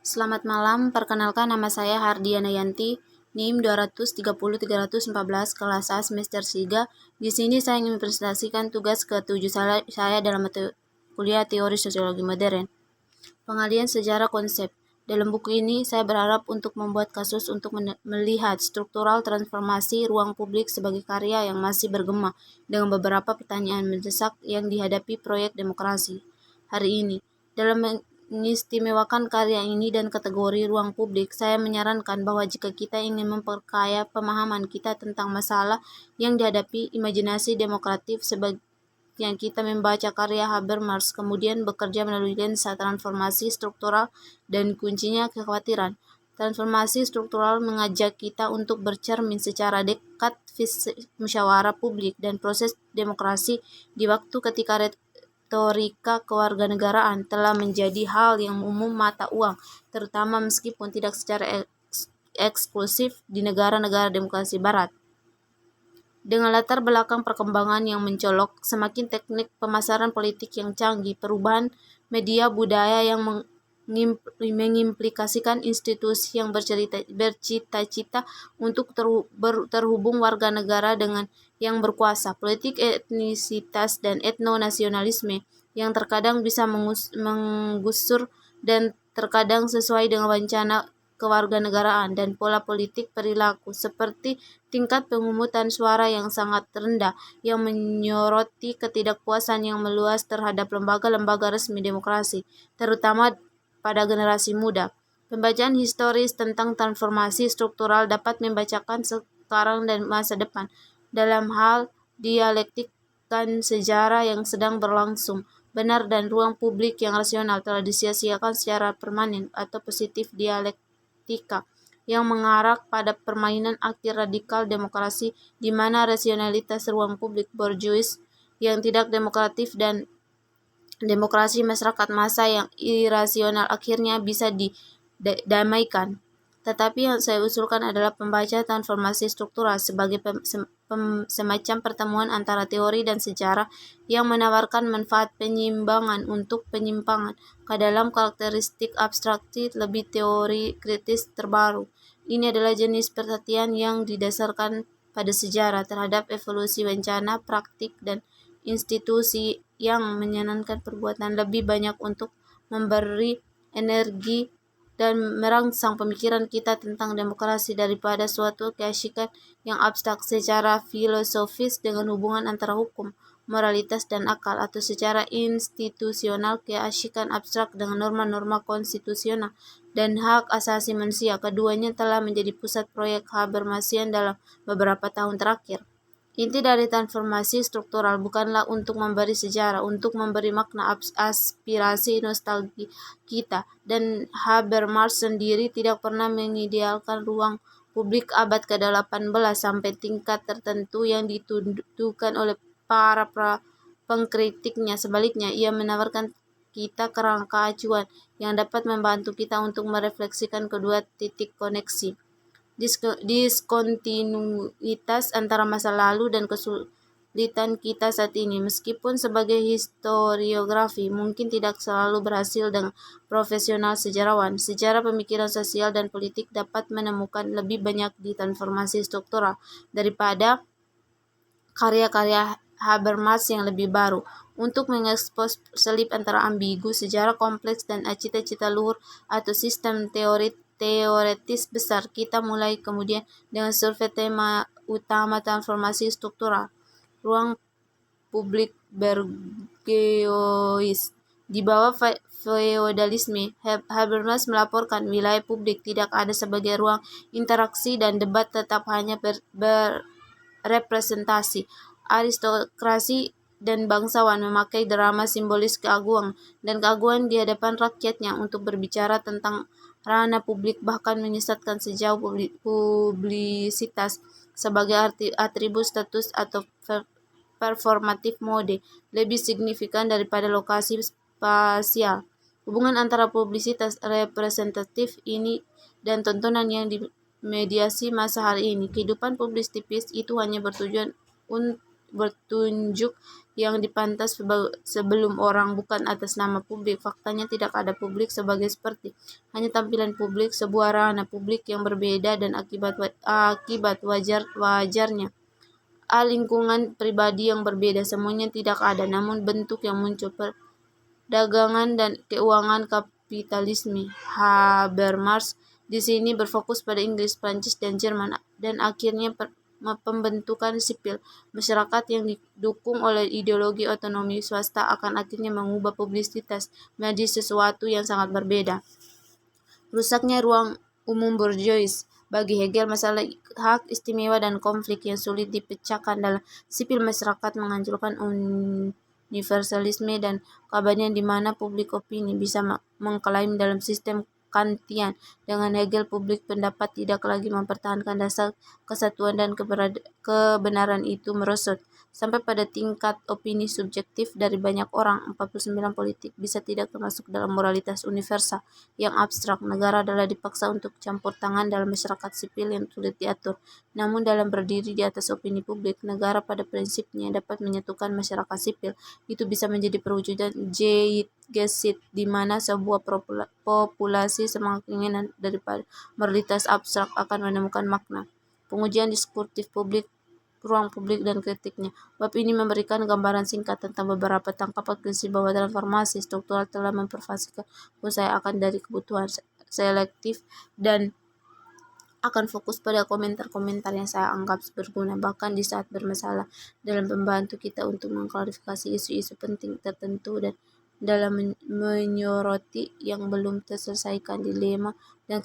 Selamat malam, perkenalkan nama saya Hardiana Yanti, NIM 230-314, kelas A semester 3. Di sini saya ingin mempresentasikan tugas ke-7 saya dalam mata kuliah Teori Sosiologi Modern. Pengalihan sejarah konsep. Dalam buku ini, saya berharap untuk membuat kasus untuk melihat struktural transformasi ruang publik sebagai karya yang masih bergema dengan beberapa pertanyaan mendesak yang dihadapi proyek demokrasi hari ini. Dalam mengistimewakan karya ini dan kategori ruang publik, saya menyarankan bahwa jika kita ingin memperkaya pemahaman kita tentang masalah yang dihadapi imajinasi demokratif yang kita membaca karya Habermas, kemudian bekerja melalui lensa transformasi struktural dan kuncinya kekhawatiran. Transformasi struktural mengajak kita untuk bercermin secara dekat musyawarah publik dan proses demokrasi di waktu ketika retorika kewarganegaraan telah menjadi hal yang umum mata uang, terutama meskipun tidak secara eksklusif di negara-negara demokrasi barat. Dengan latar belakang perkembangan yang mencolok, semakin teknik pemasaran politik yang canggih, perubahan media budaya yang mengimplikasikan institusi yang bercita-cita untuk terhubung warga negara dengan yang berkuasa, politik etnisitas dan etnonasionalisme yang terkadang bisa menggusur dan terkadang sesuai dengan rencana kewarganegaraan dan pola politik perilaku seperti tingkat pemungutan suara yang sangat rendah yang menyoroti ketidakpuasan yang meluas terhadap lembaga-lembaga resmi demokrasi, terutama pada generasi muda. Pembacaan historis tentang transformasi struktural dapat membacakan sekarang dan masa depan dalam hal dialektikan sejarah yang sedang berlangsung. Benar dan ruang publik yang rasional telah disia-siakan secara permanen atau positif dialektika yang mengarah pada permainan akhir radikal demokrasi di mana rasionalitas ruang publik borjuis yang tidak demokratif dan demokrasi masyarakat massa yang irasional akhirnya bisa didamaikan. Tetapi yang saya usulkan adalah pembaca transformasi struktural sebagai semacam pertemuan antara teori dan sejarah yang menawarkan manfaat penyimbangan untuk penyimpangan ke dalam karakteristik abstraksi lebih teori kritis terbaru. Ini adalah jenis perhatian yang didasarkan pada sejarah terhadap evolusi bencana, praktik, dan institusi yang menyenangkan perbuatan lebih banyak untuk memberi energi dan merangsang pemikiran kita tentang demokrasi daripada suatu keasyikan yang abstrak secara filosofis dengan hubungan antara hukum, moralitas, dan akal, atau secara institusional keasyikan abstrak dengan norma-norma konstitusional dan hak asasi manusia. Keduanya telah menjadi pusat proyek Habermasian dalam beberapa tahun terakhir. Inti dari transformasi struktural bukanlah untuk memberi sejarah, untuk memberi makna aspirasi nostalgia kita. Dan Habermas sendiri tidak pernah mengidealkan ruang publik abad ke-18 sampai tingkat tertentu yang dituduhkan oleh para pengkritiknya. Sebaliknya, ia menawarkan kita kerangka acuan yang dapat membantu kita untuk merefleksikan kedua titik koneksi. Diskontinuitas antara masa lalu dan kesulitan kita saat ini. Meskipun sebagai historiografi mungkin tidak selalu berhasil dengan profesional sejarawan, sejarah pemikiran sosial dan politik dapat menemukan lebih banyak di transformasi struktural daripada karya-karya Habermas yang lebih baru. Untuk mengekspos selip antara ambigu, sejarah kompleks, dan cita-cita luhur atau sistem teoretis besar, kita mulai kemudian dengan survei tema utama transformasi struktural. Ruang publik bergeois. Di bawah feodalisme, Habermas melaporkan wilayah publik tidak ada sebagai ruang interaksi dan debat, tetap hanya berepresentasi. Aristokrasi dan bangsawan memakai drama simbolis keagungan dan keagungan di hadapan rakyatnya untuk berbicara tentang ranah publik, bahkan menyesatkan sejauh publisitas sebagai atribut status atau performatif mode lebih signifikan daripada lokasi spasial. Hubungan antara publisitas representatif ini dan tontonan yang dimediasi masa hari ini. Kehidupan publis tipis itu hanya bertujuan bertunjuk yang dipantas sebelum orang, bukan atas nama publik. Faktanya tidak ada publik sebagai seperti, hanya tampilan publik, sebuah ranah publik yang berbeda dan akibat wajarnya. Lingkungan pribadi yang berbeda, semuanya tidak ada, namun bentuk yang muncul, perdagangan dan keuangan kapitalisme. Habermas di sini berfokus pada Inggris, Prancis, dan Jerman, dan akhirnya pembentukan sipil masyarakat yang didukung oleh ideologi otonomi swasta akan akhirnya mengubah publisitas menjadi sesuatu yang sangat berbeda. Rusaknya ruang umum bourgeois. Bagi Hegel, masalah hak istimewa dan konflik yang sulit dipecahkan dalam sipil masyarakat menghancurkan universalisme dan keabadian di mana publik opini bisa mengklaim dalam sistem Kantian. Dengan Hegel, publik pendapat tidak lagi mempertahankan dasar kesatuan dan kebenaran itu merosot sampai pada tingkat opini subjektif dari banyak orang. 49 politik bisa tidak termasuk dalam moralitas universal yang abstrak. Negara adalah dipaksa untuk campur tangan dalam masyarakat sipil yang sulit diatur. Namun dalam berdiri di atas opini publik, negara pada prinsipnya dapat menyatukan masyarakat sipil. Itu bisa menjadi perwujudan Zeitgeist di mana sebuah populasi semakin daripada moralitas abstrak akan menemukan makna. Pengujian diskursif publik, ruang publik dan kritiknya. Bab ini memberikan gambaran singkat tentang beberapa tangkapan prinsip bahwa transformasi struktural telah memperfaskan usaha akan dari kebutuhan selektif dan akan fokus pada komentar-komentar yang saya anggap berguna bahkan di saat bermasalah, dalam membantu kita untuk mengklarifikasi isu-isu penting tertentu dan dalam menyoroti yang belum terselesaikan dilema dan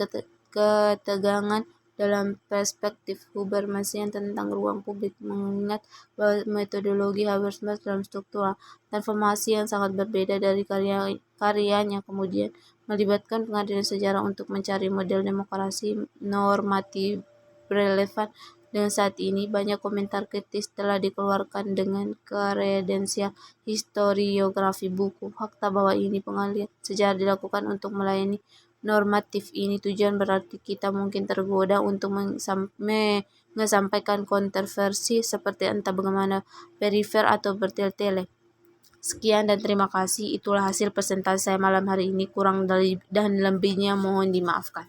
ketegangan dalam perspektif Habermasian tentang ruang publik, mengingat bahwa metodologi Habermas dalam struktural transformasi yang sangat berbeda dari karyanya kemudian melibatkan pengadilan sejarah untuk mencari model demokrasi normatif relevan dengan saat ini. Banyak komentar kritis telah dikeluarkan dengan kredensial historiografi buku. Fakta bahwa ini pengalihan sejarah dilakukan untuk melayani normatif ini tujuan berarti kita mungkin tergoda untuk menyampaikan kontroversi seperti entah bagaimana perifer atau bertele-tele. Sekian dan terima kasih. Itulah hasil presentasi saya malam hari ini. Kurang dan lebihnya mohon dimaafkan.